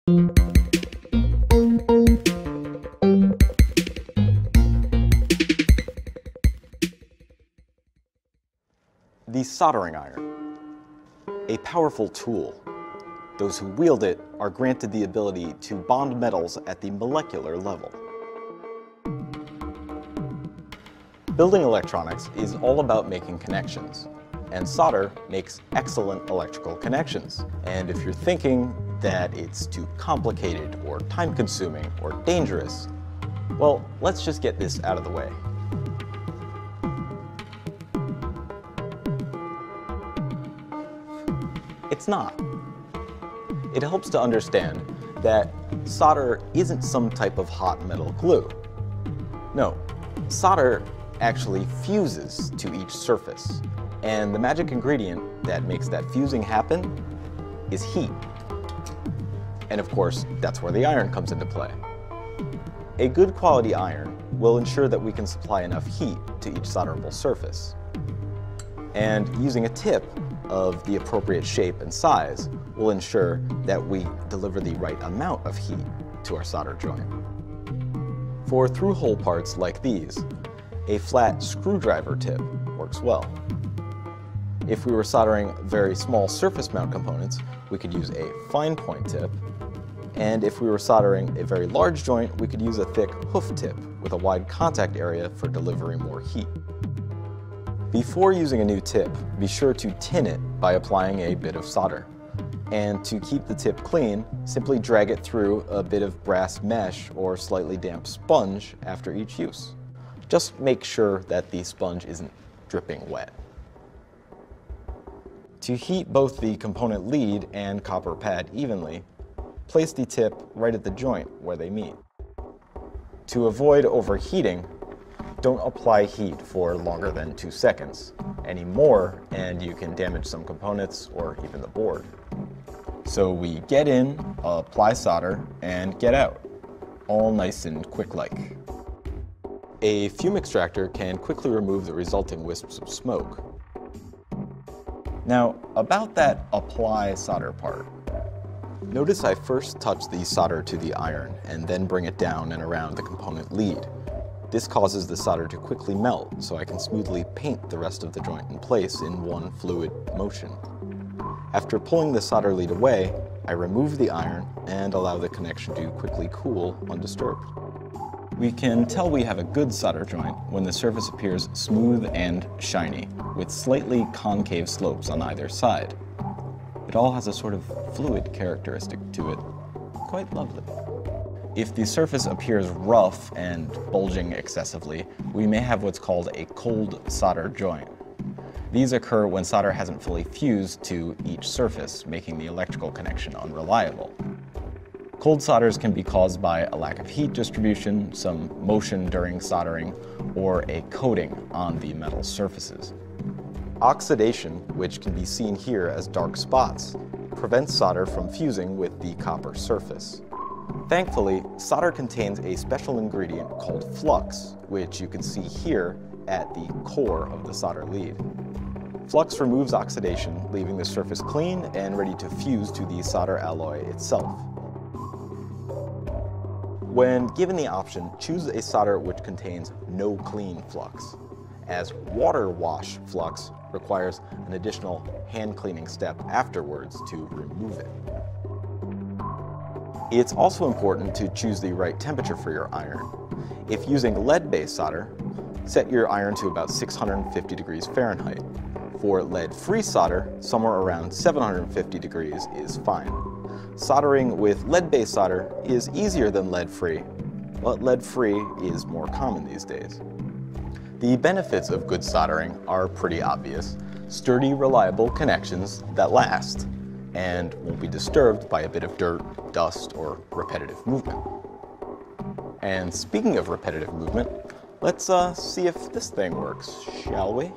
The soldering iron, a powerful tool. Those who wield it are granted the ability to bond metals at the molecular level. Building electronics is all about making connections, and solder makes excellent electrical connections. And if you're thinking that it's too complicated or time-consuming or dangerous, well, let's just get this out of the way. It's not. It helps to understand that solder isn't some type of hot metal glue. No, solder actually fuses to each surface, and the magic ingredient that makes that fusing happen is heat. And of course, that's where the iron comes into play. A good quality iron will ensure that we can supply enough heat to each solderable surface. And using a tip of the appropriate shape and size will ensure that we deliver the right amount of heat to our solder joint. For through-hole parts like these, a flat screwdriver tip works well. If we were soldering very small surface mount components, we could use a fine point tip. And if we were soldering a very large joint, we could use a thick hoof tip with a wide contact area for delivering more heat. Before using a new tip, be sure to tin it by applying a bit of solder. And to keep the tip clean, simply drag it through a bit of brass mesh or slightly damp sponge after each use. Just make sure that the sponge isn't dripping wet. To heat both the component lead and copper pad evenly, place the tip right at the joint where they meet. To avoid overheating, don't apply heat for longer than 2 seconds. Any more, and you can damage some components or even the board. So we get in, apply solder, and get out. All nice and quick-like. A fume extractor can quickly remove the resulting wisps of smoke. Now, about that apply solder part. Notice I first touch the solder to the iron and then bring it down and around the component lead. This causes the solder to quickly melt, so I can smoothly paint the rest of the joint in place in one fluid motion. After pulling the solder lead away, I remove the iron and allow the connection to quickly cool undisturbed. We can tell we have a good solder joint when the surface appears smooth and shiny, with slightly concave slopes on either side. It all has a sort of fluid characteristic to it. Quite lovely. If the surface appears rough and bulging excessively, we may have what's called a cold solder joint. These occur when solder hasn't fully fused to each surface, making the electrical connection unreliable. Cold solders can be caused by a lack of heat distribution, some motion during soldering, or a coating on the metal surfaces. Oxidation, which can be seen here as dark spots, prevents solder from fusing with the copper surface. Thankfully, solder contains a special ingredient called flux, which you can see here at the core of the solder lead. Flux removes oxidation, leaving the surface clean and ready to fuse to the solder alloy itself. When given the option, choose a solder which contains no clean flux, as water wash flux requires an additional hand cleaning step afterwards to remove it. It's also important to choose the right temperature for your iron. If using lead-based solder, set your iron to about 650 degrees Fahrenheit. For lead-free solder, somewhere around 750 degrees is fine. Soldering with lead-based solder is easier than lead-free, but lead-free is more common these days. The benefits of good soldering are pretty obvious. Sturdy, reliable connections that last and won't be disturbed by a bit of dirt, dust, or repetitive movement. And speaking of repetitive movement, let's see if this thing works, shall we?